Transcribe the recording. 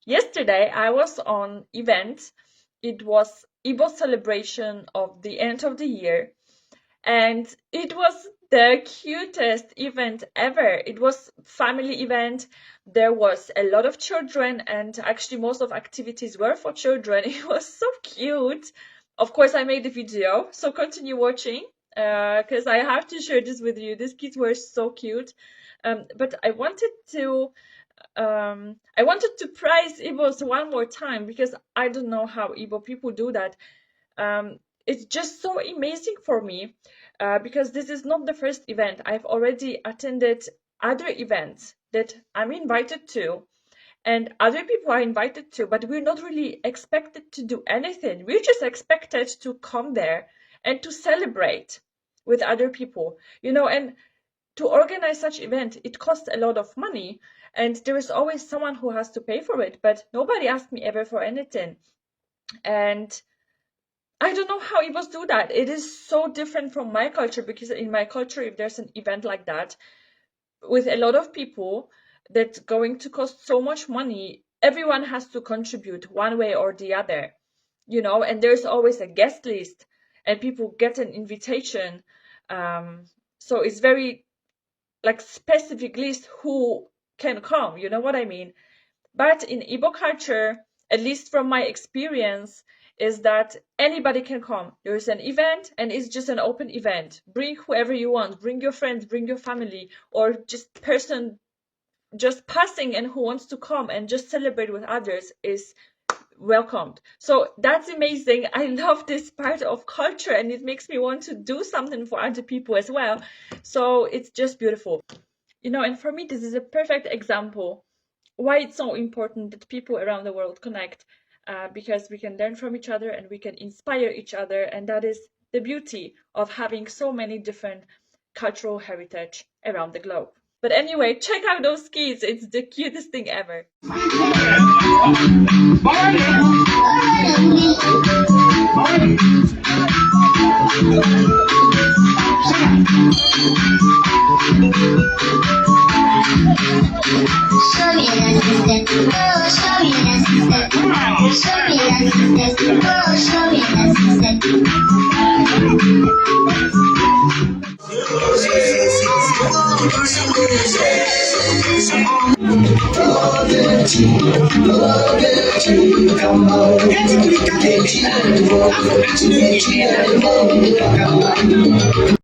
Yesterday I was on event. It was Igbo celebration of the end of the year, and it was the cutest event ever. It was family event. There was a lot of children, and actually most of activities were for children. It was so cute. Of course, I made a video, so continue watching because I have to share this with you. These kids were so cute. But I wanted to praise Igbos one more time because I don't know how Igbo people do that. It's just so amazing for me because this is not the first event. I've already attended other events that I'm invited to, and other people are invited to, but we're not really expected to do anything. We're just expected to come there and to celebrate with other people, and to organize such event, it costs a lot of money, and there is always someone who has to pay for it, but nobody asked me ever for anything. And I don't know how Igbos do that. It is so different from my culture, because in my culture, if there's an event like that with a lot of people that's going to cost so much money, everyone has to contribute one way or the other, and there's always a guest list and people get an invitation. So it's very like specific list who can come, you know what I mean? But in Igbo culture, at least from my experience, is that anybody can come. There's an event and it's just an open event. Bring whoever you want, bring your friends, bring your family, or just person just passing and who wants to come and just celebrate with others is welcomed. So that's amazing. I love this part of culture, and it makes me want to do something for other people as well. So it's just beautiful. And for me, this is a perfect example why it's so important that people around the world connect, because we can learn from each other and we can inspire each other, and that is the beauty of having so many different cultural heritage around the globe. But anyway, check out those kids. It's the cutest thing ever.